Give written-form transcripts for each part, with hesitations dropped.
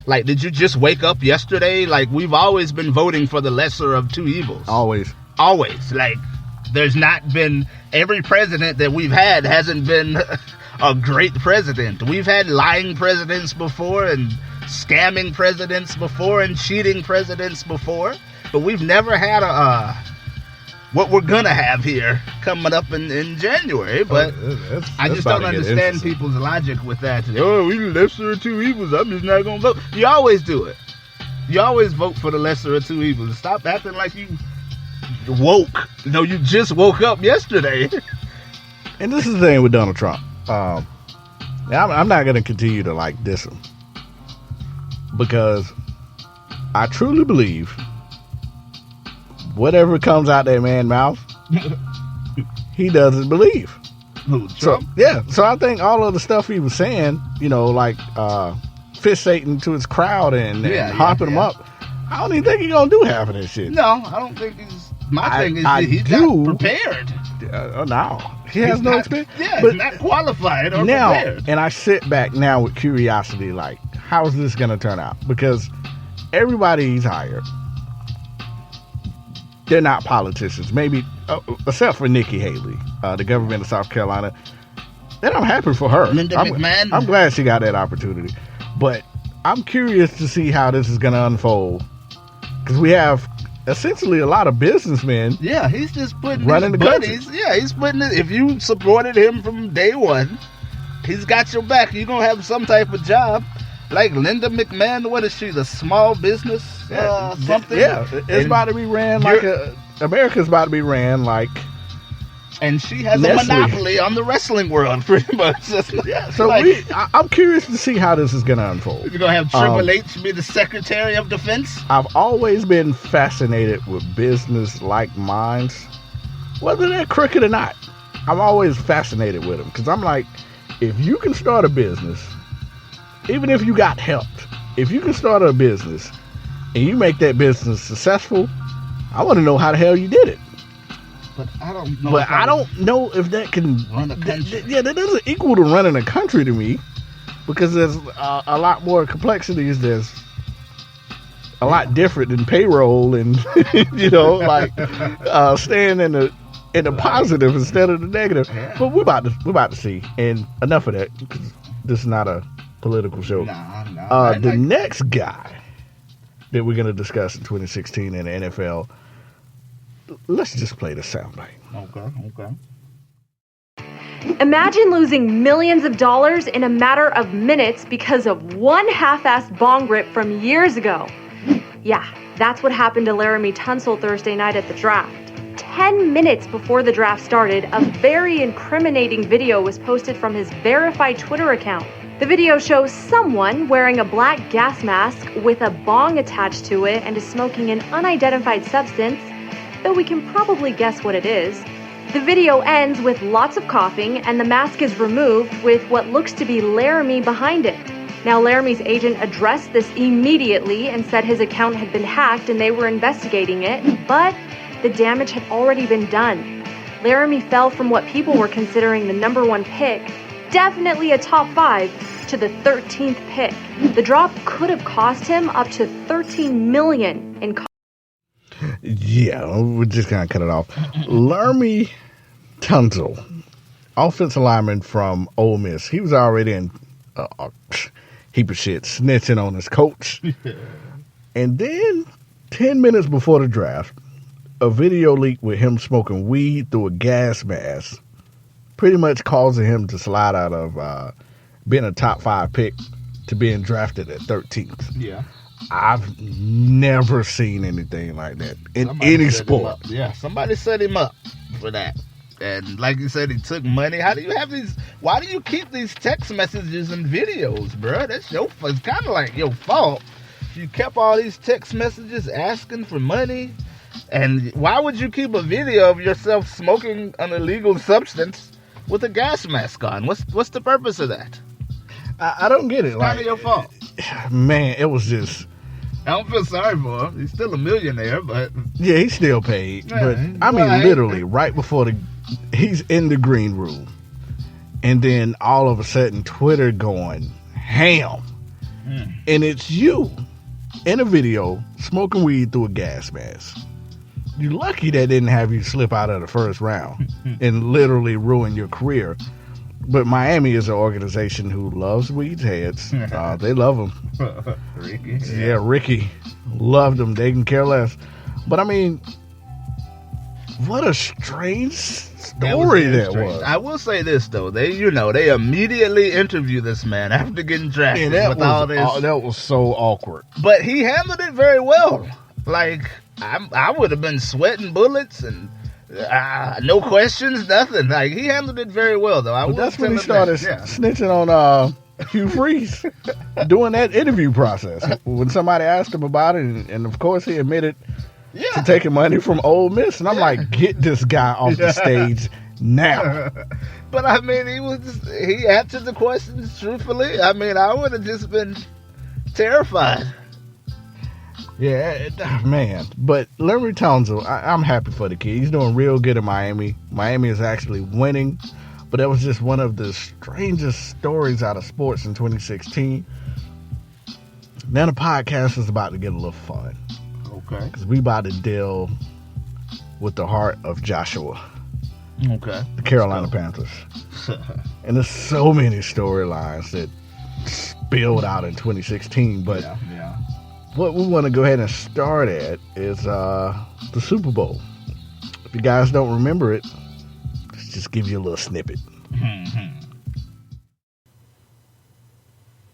Like, did you just wake up yesterday? Like, we've always been voting for the lesser of two evils. Always. Like, there's not been, every president that we've had hasn't been a great president. We've had lying presidents before and scamming presidents before and cheating presidents before. But we've never had what we're gonna have here coming up in January. But I just don't understand people's logic with that. Oh, we the lesser of two evils. I'm just not gonna vote. You always do it. You always vote for the lesser of two evils. Stop acting like you woke. No, you just woke up yesterday. And this is the thing with Donald Trump. I'm not gonna continue to like diss him because I truly believe whatever comes out that man's mouth, he doesn't believe. Who, Trump? So I think all of the stuff he was saying, like fixating to his crowd and hopping him up, I don't even think he's gonna do half of this shit. No, I don't think he's. My thing is he's not prepared. No, he has no experience. Yeah, but he's not qualified or now, prepared. And I sit back now with curiosity, like, how's this gonna turn out? Because everybody he's hired, they're not politicians. Maybe, except for Nikki Haley, the government of South Carolina. And I'm happy for her. Linda McMahon. I'm glad she got that opportunity. But I'm curious to see how this is going to unfold. Because we have essentially a lot of businessmen. Yeah, he's just putting running his the buddies. country. Yeah, he's putting it. If you supported him from day one, he's got your back. You're going to have some type of job. Like Linda McMahon, what is she? The small business something? Yeah, it's about to be ran like America's about to be ran like. And she has Nestle. a monopoly on the wrestling world, pretty much. So I'm curious to see how this is going to unfold. You're going to have Triple H be the Secretary of Defense? I've always been fascinated with business-like minds, whether they're crooked or not. I'm always fascinated with them because I'm like, if you can start a business, even if you got helped, if you can start a business and you make that business successful, I want to know how the hell you did it. But I don't know. But I don't know if that can run a country. Yeah, that doesn't equal to running a country to me, because there's a lot more complexities. There's a lot different than payroll and like staying in the positive instead of the negative. Yeah. But we're about to see. And enough of that, because this is not a political show. The next guy that we're going to discuss in 2016 in the NFL. Let's just play the soundbite. Okay. Imagine losing millions of dollars in a matter of minutes because of one half-assed bong rip from years ago. Yeah, that's what happened to Laramie Tunsil Thursday night at the draft. 10 minutes before the draft started, a very incriminating video was posted from his verified Twitter account. The video shows someone wearing a black gas mask with a bong attached to it and is smoking an unidentified substance, though we can probably guess what it is. The video ends with lots of coughing, and the mask is removed with what looks to be Laramie behind it. Now, Laramie's agent addressed this immediately and said his account had been hacked and they were investigating it, but the damage had already been done. Laramie fell from what people were considering the number one pick, definitely a top 5, to the 13th pick. The drop could have cost him up to $13 million in cost. Yeah, we're just going to cut it off. Laramie Tunsil, offensive lineman from Ole Miss. He was already in a heap of shit, snitching on his coach. And then 10 minutes before the draft, a video leaked with him smoking weed through a gas mask, pretty much causing him to slide out of being a top 5 pick to being drafted at 13th. Yeah. I've never seen anything like that in any sport. Yeah, somebody set him up for that. And like you said, he took money. How do you have these? Why do you keep these text messages and videos, bro? That's it's kind of like your fault. You kept all these text messages asking for money. And why would you keep a video of yourself smoking an illegal substance with a gas mask on? What's the purpose of that? I don't get it. It's kind of your fault. Man, it was just... I don't feel sorry for him. He's still a millionaire, but... Yeah, he's still paid. Yeah, but, I mean, literally, right before he's in the green room. And then all of a sudden, Twitter going ham. And it's you in a video smoking weed through a gas mask. You're lucky that didn't have you slip out of the first round and literally ruin your career. But Miami is an organization who loves weed heads. They love them. Ricky. Yeah, Ricky loved them. They can care less. But I mean, what a strange story that was. I will say this though, they immediately interview this man after getting drafted with all this. That was so awkward. But he handled it very well. Like I would have been sweating bullets and no questions, nothing. Like he handled it very well though. But that's when he started snitching on Hugh Freeze doing that interview process. When somebody asked him about it, and of course he admitted to taking money from Ole Miss, and I'm like, get this guy off the stage now. But I mean, he answered the questions truthfully. I mean, I would have just been terrified. Yeah, man. But Laremy Tunsil, I'm happy for the kid. He's doing real good in Miami. Miami is actually winning. But that was just one of the strangest stories out of sports in 2016. Now the podcast is about to get a little fun. Okay. Because we about to deal with the heart of Joshua. Okay. The Carolina Panthers. And there's so many storylines that spilled out in 2016. But what we want to go ahead and start at is the Super Bowl. If you guys don't remember it, let's just give you a little snippet.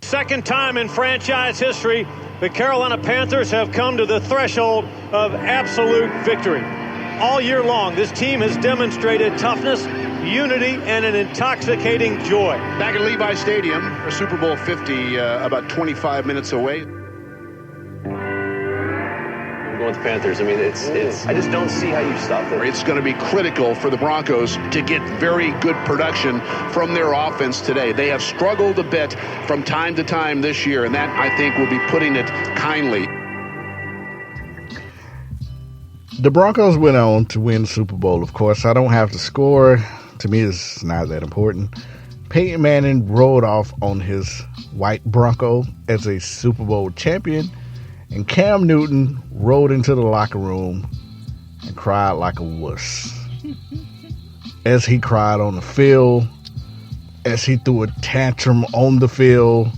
Second time in franchise history, the Carolina Panthers have come to the threshold of absolute victory. All year long, this team has demonstrated toughness, unity, and an intoxicating joy. Back at Levi Stadium, Super Bowl 50, about 25 minutes away. With the Panthers, I mean, it's. I just don't see how you stop them. It's going to be critical for the Broncos to get very good production from their offense today. They have struggled a bit from time to time this year, and that, I think, will be putting it kindly. The Broncos went on to win the Super Bowl, of course. I don't have the score. To me, it's not that important. Peyton Manning rode off on his white Bronco as a Super Bowl champion. And Cam Newton rode into the locker room and cried like a wuss. As he cried on the field, as he threw a tantrum on the field,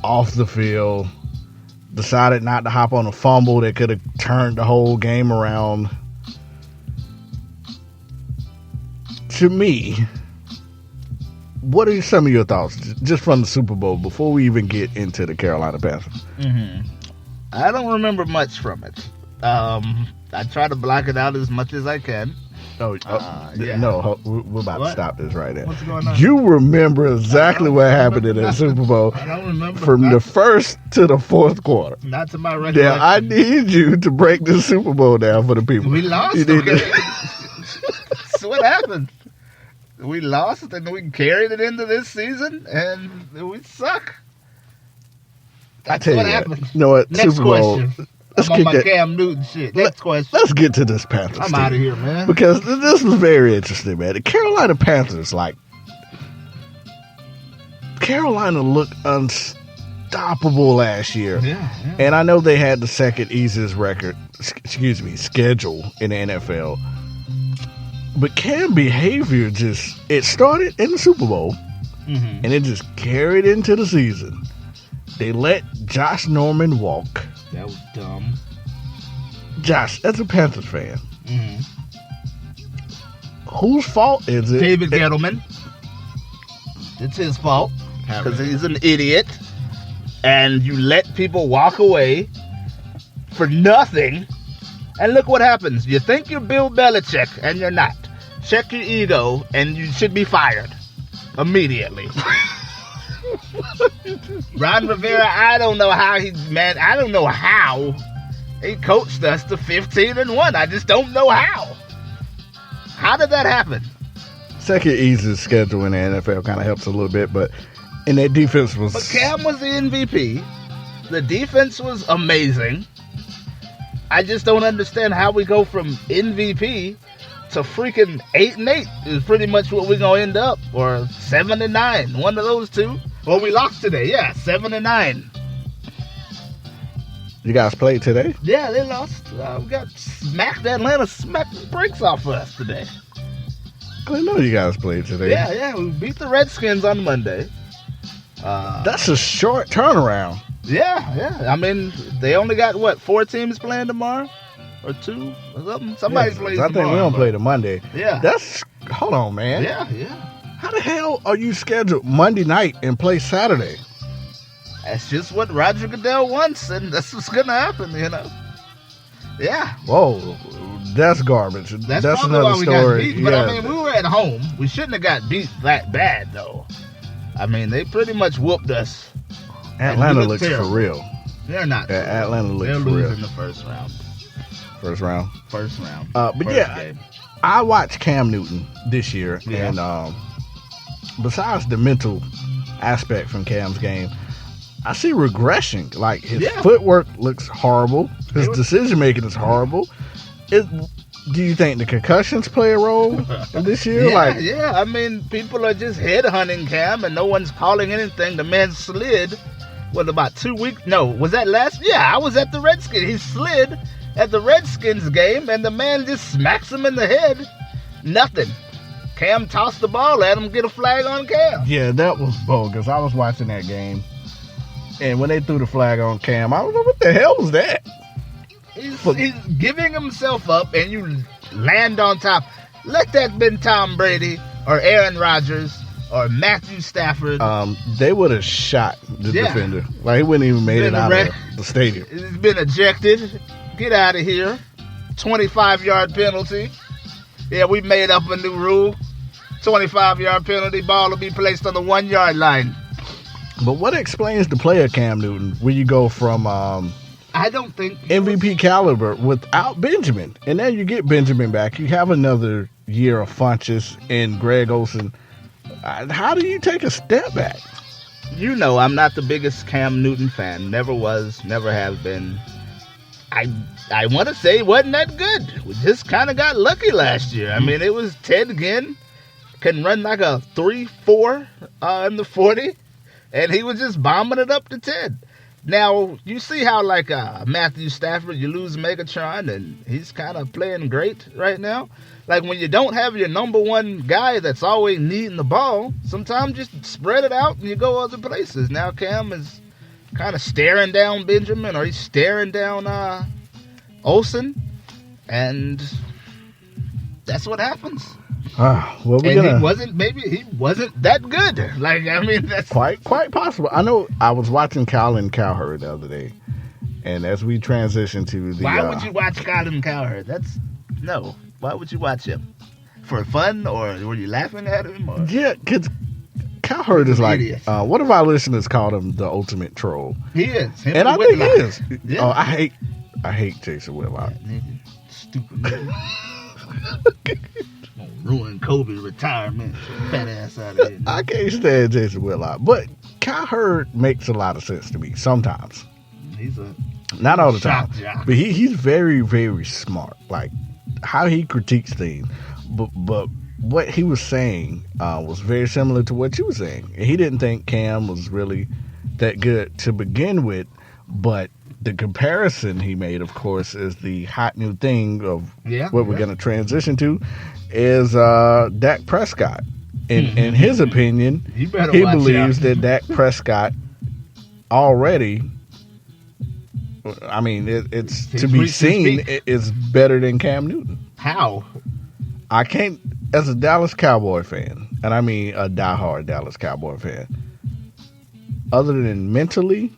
off the field, decided not to hop on a fumble that could have turned the whole game around. To me, what are some of your thoughts just from the Super Bowl before we even get into the Carolina Panthers? I don't remember much from it. I try to block it out as much as I can. No, we're about to stop this right now. What's going on? You remember exactly what happened in that Super Bowl. I don't remember. From the first to the fourth quarter. Not to my recollection. Now, I need you to break the Super Bowl down for the people. We lost. Okay. So what happened? We lost and we carried it into this season and we suck. I tell you what what, happened. You know what? Next Super Bowl. question. I'm on my Cam Newton shit. Next question. Let's get to this Panthers. I'm out of here, man. Because this was very interesting, man. The Carolina Panthers, Carolina looked unstoppable last year. Yeah. And I know they had the second easiest schedule in the NFL. But Cam behavior it started in the Super Bowl, and it just carried into the season. They let Josh Norman walk. That was dumb. Josh, as a Panthers fan, whose fault is it? David Gettleman. It's his fault because he's an idiot. And you let people walk away for nothing. And look what happens. You think you're Bill Belichick, and you're not. Check your ego, and you should be fired immediately. Ron Rivera, I don't know how he coached us to 15-1. I just don't know how. How did that happen? Second easiest schedule in the NFL kind of helps a little bit, and that defense was. But Cam was the MVP. The defense was amazing. I just don't understand how we go from MVP to freaking 8-8 is pretty much what we're gonna end up, or 7-9, one of those two. Well, we lost today. Yeah, 7-9. You guys played today? Yeah, they lost. We got smacked. Atlanta smacked the brakes off of us today. I didn't know you guys played today. Yeah. We beat the Redskins on Monday. That's a short turnaround. Yeah. I mean, they only got, 4 teams playing tomorrow? Or 2? Or something? Somebody plays I tomorrow. think we don't play the Monday. Yeah. Hold on, man. Yeah. How the hell are you scheduled Monday night and play Saturday? That's just what Roger Goodell wants, and that's what's going to happen, Yeah. Whoa, that's garbage. That's another probably why we story. got beat. But, I mean, we were at home. We shouldn't have got beat that bad, though. I mean, they pretty much whooped us. Atlanta looks terrible. for real. They're not. Yeah, Atlanta looks They're for real. losing the first round. First round. But yeah, game. I watched Cam Newton this year, Yeah. and besides the mental aspect from Cam's game, I see regression. Like his footwork looks horrible. His decision making is horrible. Do you think the concussions play a role in this year? Yeah. I mean, people are just headhunting Cam, and no one's calling anything. The man slid. About 2 weeks? No, was that last? Yeah, I was at the Redskins. He slid at the Redskins game, and the man just smacks him in the head. Nothing. Cam tossed the ball at him, get a flag on Cam. Yeah, that was bogus. I was watching that game, and when they threw the flag on Cam, I was like, what the hell was that? He's giving himself up, and you land on top. Let that been Tom Brady or Aaron Rodgers or Matthew Stafford. They would have shot the defender. Like, he wouldn't even made it out of the stadium. He's been ejected. Get out of here. 25-yard penalty. Yeah, we made up a new rule. 25-yard penalty, ball will be placed on the 1-yard line. But what explains the player Cam Newton when you go from I don't think MVP caliber without Benjamin, and then you get Benjamin back, you have another year of Funchess and Greg Olsen. How do you take a step back? I'm not the biggest Cam Newton fan. Never was, never have been. I want to say it wasn't that good. We just kind of got lucky last year. I mean, it was Ted Ginn, can run like a 3-4 in the 40, and he was just bombing it up to Ted. Now, you see how, like, Matthew Stafford, you lose Megatron, and he's kind of playing great right now. Like, when you don't have your number one guy that's always needing the ball, sometimes just spread it out and you go other places. Now, Cam is kind of staring down Benjamin, or he's staring down Olsen, and that's what happens. Well, he wasn't that good. Like, I mean, that's quite possible. I know I was watching Colin Cowherd the other day, and as we transition to the... Why would you watch Colin Cowherd? Why would you watch him? For fun, or were you laughing at him? Or? Yeah, because Cowherd is like, one of our listeners called him the ultimate troll. He is. And I think he is. Yeah. Oh, I hate Jason Whitlock. Stupid nigga. Ruin Kobe retirement. Fat ass out of here. I can't stand Jason Whitlock, but Cowherd makes a lot of sense to me sometimes. Not all the time, but he's very, very smart. Like how he critiques things, but what he was saying was very similar to what you were saying. He didn't think Cam was really that good to begin with, but the comparison he made, of course, is the hot new thing of what we're going to transition to is Dak Prescott. In his opinion, he believes that Dak Prescott already, I mean, it's to be seen, is better than Cam Newton. How? I can't, as a Dallas Cowboy fan, and I mean a diehard Dallas Cowboy fan, other than mentally,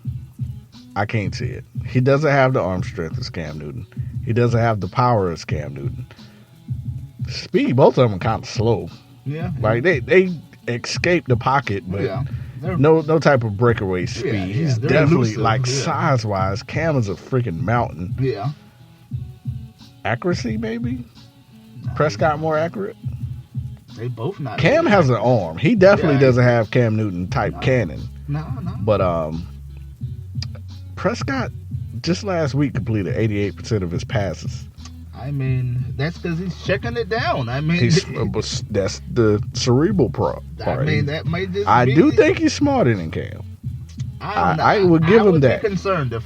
I can't see it. He doesn't have the arm strength as Cam Newton. He doesn't have the power as Cam Newton. Speed, both of them are kind of slow. Yeah. Like they escape the pocket, but no type of breakaway speed. Yeah, He's definitely elusive, size wise. Cam is a freaking mountain. Yeah. Accuracy, maybe. Prescott more accurate. They both not. Cam has an arm. He definitely doesn't have Cam Newton type cannon. No. But Prescott just last week completed 88% of his passes. I mean, that's because he's checking it down. I mean, that's the cerebral part. I mean, that might just I be, do think he's smarter than Cam. I would give him be that. concerned if